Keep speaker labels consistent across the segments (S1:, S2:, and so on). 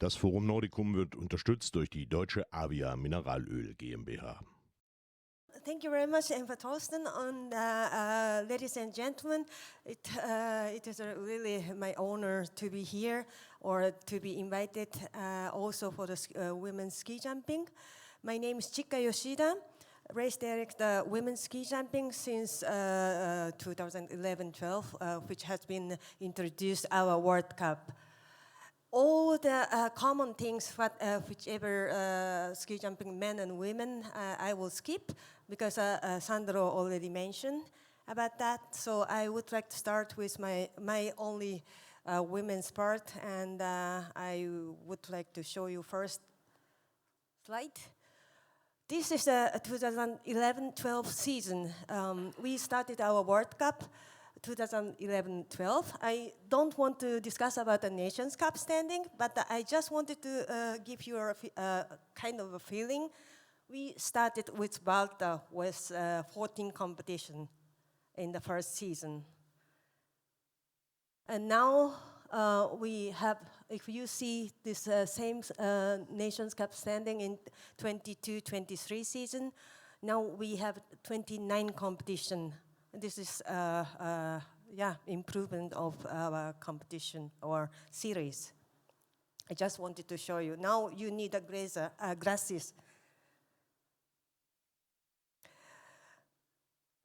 S1: Das Forum Nordicum wird unterstützt durch die Deutsche Avia Mineralöl GmbH.
S2: Thank you very much, Emma Torsten, and ladies and gentlemen. It is really my honor to be here or to be invited also for the women's ski jumping. My name is Chika Yoshida, race director women's ski jumping since 2011-12, which has been introduced our World Cup. All the common things, whichever ski jumping men and women, I will skip because Sandro already mentioned about that. So I would like to start with my only women's part, and I would like to show you first slide. This is the 2011-12 season. We started our World Cup 2011-12. I don't want to discuss about the Nations Cup standing, but I just wanted to give you a kind of a feeling. We started with Balta with 14 competition in the first season. And now we have, if you see this same Nations Cup standing in 22-23 season, now we have 29 competition. This is improvement of our competition or series. I just wanted to show you. Now you need glasses.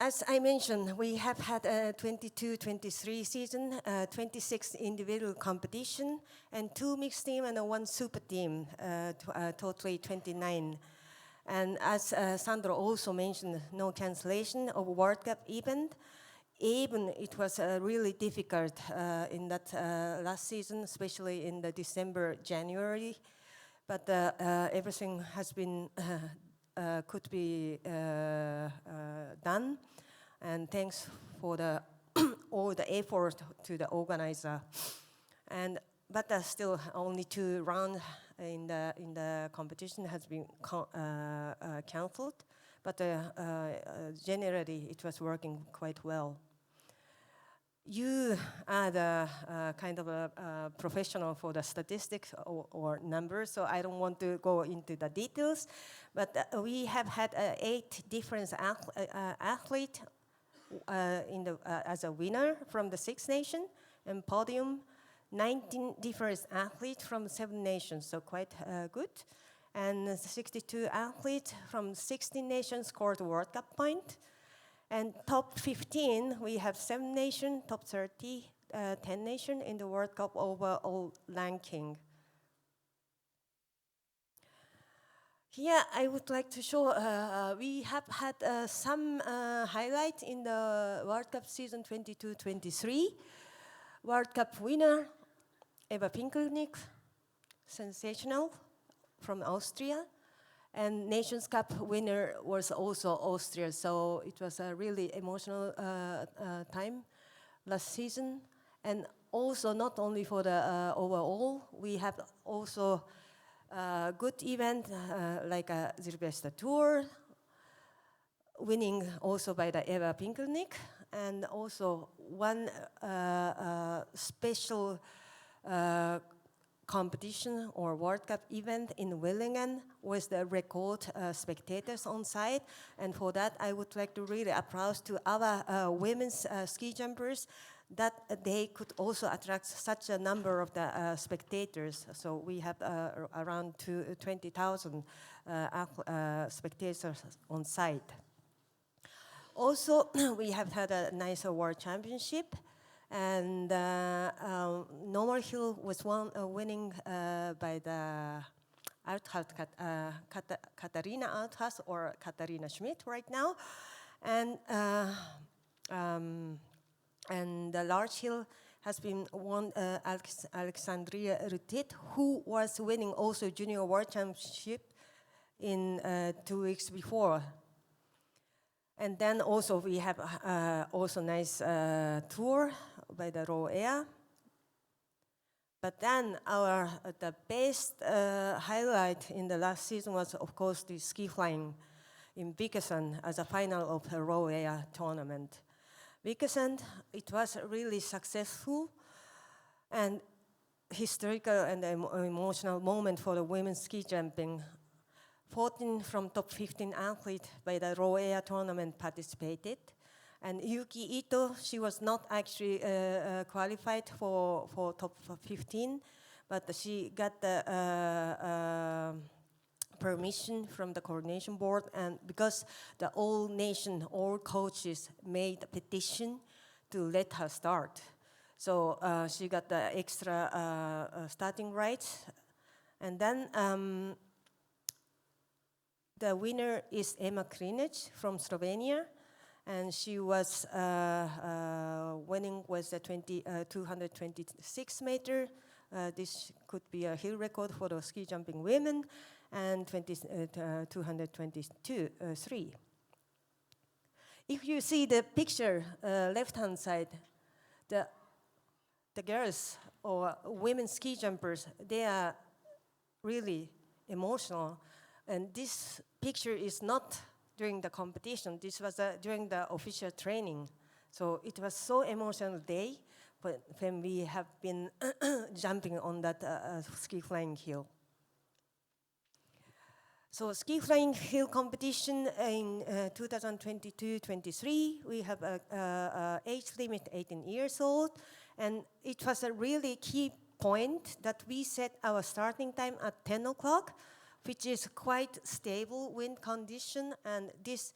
S2: As I mentioned, we have had a 22-23 season, 26 individual competition, and 2 mixed team and 1 super team, totally 29. And as Sandro also mentioned, no cancellation of World Cup event. Even it was really difficult in that last season, especially in the December, January. But everything has been, could be done. And thanks for the all the effort to the organizer. But there's still only 2 rounds in the competition has been cancelled, but generally it was working quite well. You are the kind of a professional for the statistics or numbers, so I don't want to go into the details, but we have had 8 different athletes as a winner from the 6 nations and podium. 19 different athletes from 7 nations, so quite good. And 62 athletes from 16 nations scored World Cup point. And top 15, we have 7 nations, top 30, 10 nations in the World Cup overall ranking. Here I would like to show, we have had some highlights in the World Cup season 22-23. World Cup winner, Eva Pinkelnick, sensational, from Austria. And Nations Cup winner was also Austria, so it was a really emotional time last season. And also not only for the overall, we have also good event like a Silvester Tour, winning also by the Eva Pinkelnick, and also one special competition or World Cup event in Willingen with the record spectators on site. And for that, I would like to really applause to our women's ski jumpers that they could also attract such a number of the spectators. So we have around 20,000 spectators on site. Also, we have had a nice World Championship. And Normal Hill was winning by the Katharina Althaus or Katharina Schmidt right now. And the Large Hill has been won Alexandria Rutit, who was winning also Junior World Championship in 2 weeks before. And then also we have also nice tour by the Raw Air. But then the best highlight in the last season was, of course, the ski flying in Vikersund as a final of the Raw Air tournament. Vikersund, it was really successful, and historical and emotional moment for the women's ski jumping. 14 from top 15 athletes by the raw air tournament participated. And Yuki Ito, she was not actually qualified for top 15, but she got the permission from the coordination board, and because the whole nation, all coaches made a petition to let her start. So she got the extra starting rights. And then the winner is Emma Krinic from Slovenia, and she was winning with the 226 meter. This could be a hill record for the ski jumping women, and 223. If you see the picture, left-hand side, the girls or women ski jumpers, they are really emotional. And this picture is not during the competition. This was during the official training. So it was so emotional day when we have been jumping on that ski flying hill. So ski flying hill competition in 2022-23, we have a age limit 18 years old, and it was a really key point that we set our starting time at 10 o'clock, which is quite stable wind condition, and this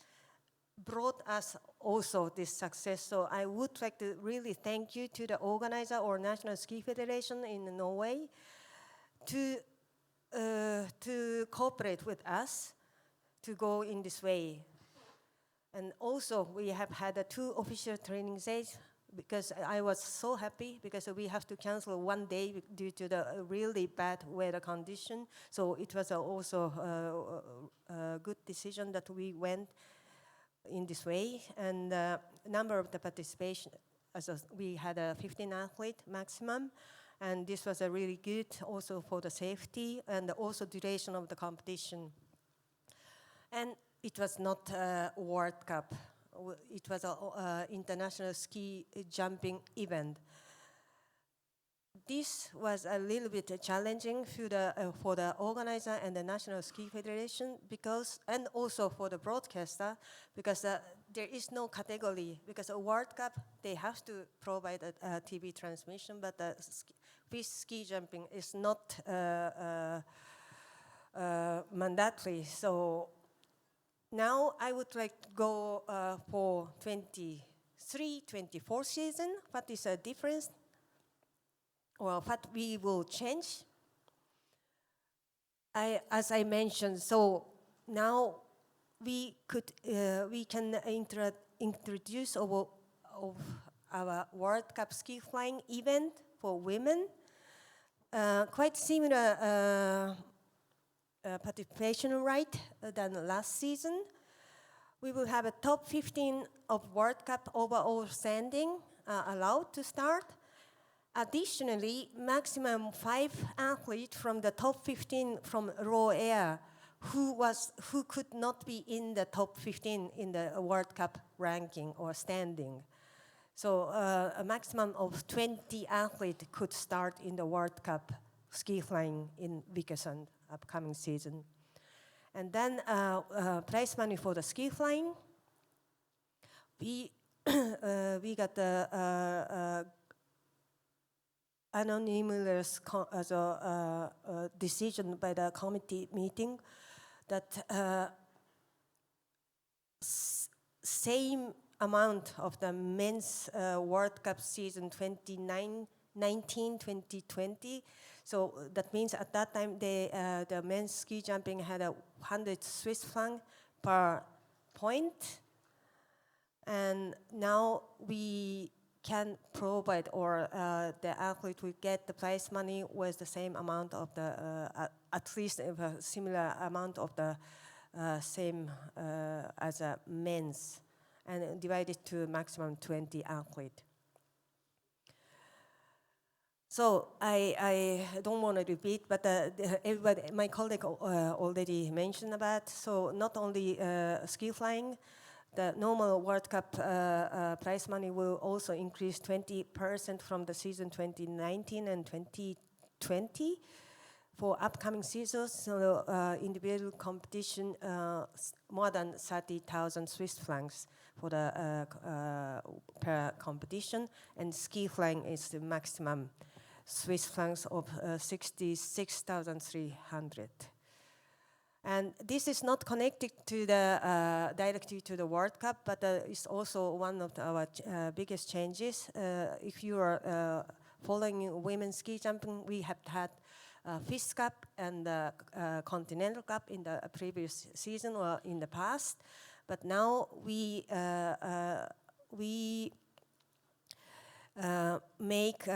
S2: brought us also this success. So I would like to really thank you to the organizer or National Ski Federation in Norway to cooperate with us to go in this way. And also we have had 2 official training days, because I was so happy because we have to cancel 1 day due to the really bad weather condition. So it was also a good decision that we went in this way. And number of the participation, we had a 15 athlete maximum, and this was a really good also for the safety and also duration of the competition. And it was not a World Cup. It was an international ski jumping event. This was a little bit challenging for the organizer and the National Ski Federation, and also for the broadcaster, because there is no category. Because a World Cup, they have to provide a TV transmission, but FIS ski jumping is not mandatory. So now I would like to go for 23-24 season. What is the difference? Well, what we will change? As I mentioned, so now we can introduce our World Cup ski flying event for women. Quite similar participation right than last season. We will have a top 15 of World Cup overall standing allowed to start. Additionally, maximum 5 athletes from the top 15 from raw air who could not be in the top 15 in the World Cup ranking or standing. So a maximum of 20 athletes could start in the World Cup ski flying in Vikersund upcoming season. And then prize money for the ski flying. We got the anonymous decision by the committee meeting that same amount of the men's World Cup season 2019-2020. So that means at that time the men's ski jumping had 100 Swiss francs per point, and now we can provide, or the athlete will get the prize money with the same amount of the, at least a similar amount of the same as a men's, and divided to maximum 20 athletes. So I don't want to repeat, but everybody, my colleague already mentioned about. So not only ski flying, the normal World Cup prize money will also increase 20% from the season 2019 and 2020 2020 for upcoming seasons. So individual competition, more than 30,000 Swiss francs for the per competition, and ski flying is the maximum Swiss francs of 66,300. And this is not connected to the directly to the World Cup, but it's also one of our biggest changes. If you are following women's ski jumping, we have had FIS Cup and Continental Cup in the previous season or in the past, but now we make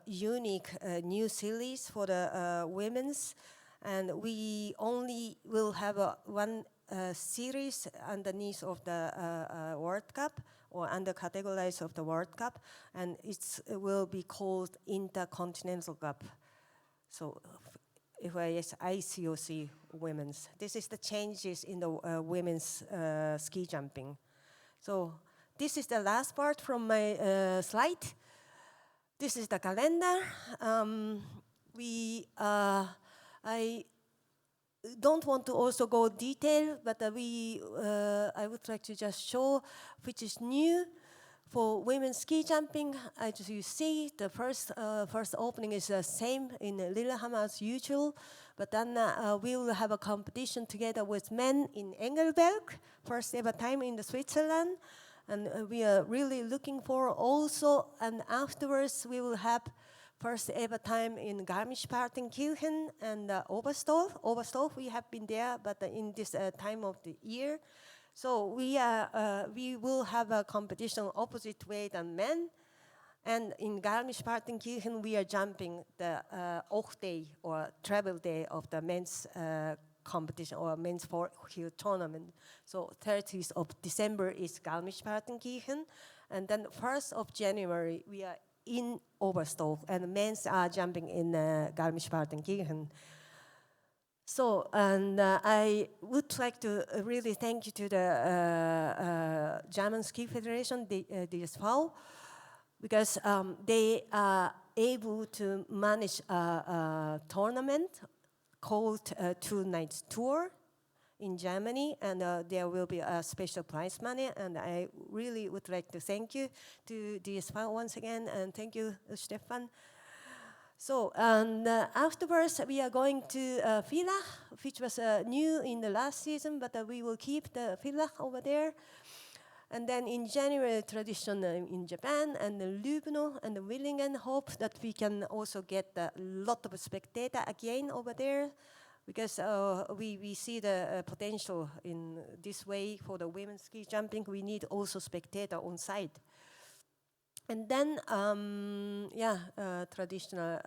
S2: unique new series for the women's, and we only will have one series underneath of the World Cup or under categories of the World Cup, and it will be called Intercontinental Cup. So FIS ICOC women's. This is the changes in the women's ski jumping. So this is the last part from my slide. This is the calendar. I don't want to also go detail, but I would like to just show which is new for women's ski jumping. As you see, the first opening is the same in Lillehammer as usual, but then we will have a competition together with men in Engelberg, first ever time in Switzerland, and we are really looking for also, and afterwards we will have first ever time in Garmisch-Partenkirchen and Oberstdorf. Oberstdorf, we have been there, but in this time of the year. So we will have a competition opposite way than men. And in Garmisch-Partenkirchen, we are jumping the Och Day or travel day of the men's competition or men's four-hill tournament. So 30th of December is Garmisch-Partenkirchen. And then 1st of January, we are in Oberstdorf, and men's are jumping in Garmisch-Partenkirchen. So, and I would like to really thank you to the German Ski Federation, the DSV, because they are able to manage a tournament called Two Nights Tour in Germany, and there will be a special prize money, and I really would like to thank you to DSV once again, and thank you, Stefan. So, and afterwards we are going to Villach, which was new in the last season, but we will keep the Villach over there. And then in January, tradition in Japan, and the Lübno and the Willingen. Hope that we can also get a lot of spectator again over there, because we see the potential in this way for the women's ski jumping. We need also spectator on site. And then, traditional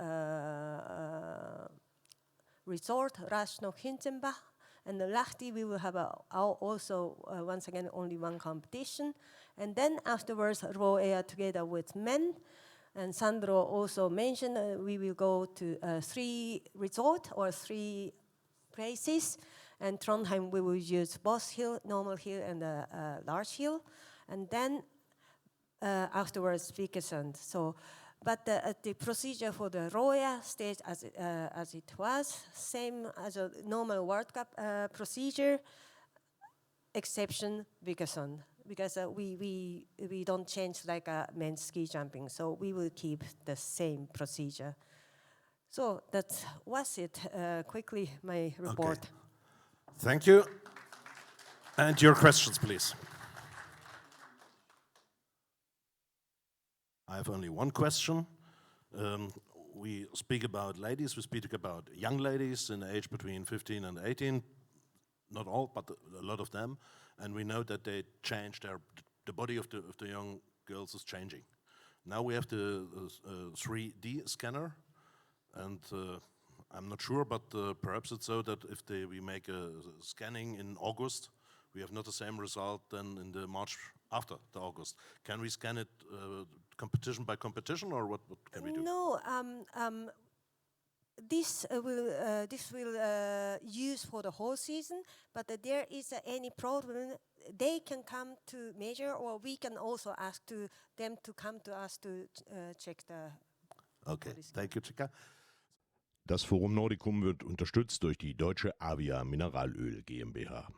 S2: resort, Rasch-noch-Hinzenbach, and the Lahti, we will have also, once again, only one competition. And then afterwards, raw air together with men. And Sandro also mentioned we will go to 3 resorts or 3 places. And Trondheim, we will use Boss Hill, Normal Hill, and Large Hill. And then afterwards, Vikersund. So, but the procedure for the Roya stays as it was, same as a normal World Cup procedure, exception Vikersund, because we don't change like a men's ski jumping, so we will keep the same procedure. So that was it. Quickly, my report.
S1: Okay. Thank you. And your questions, please. I have only one question. We speak about ladies, we speak about young ladies in the age between 15 and 18, not all, but a lot of them, and we know that they change the body of the young girls is changing. Now we have the 3D scanner, and I'm not sure, but perhaps it's so that if we make a scanning in August, we have not the same result than in the March after the August. Can we scan it competition by competition, or what can we do?
S2: No, this will use for the whole season, but there is any problem, they can come to measure, or we can also ask them to come to us to check the...
S1: Okay, thank you, Chika.
S3: Das Forum Nordicum wird unterstützt durch die Deutsche Avia Mineralöl GmbH.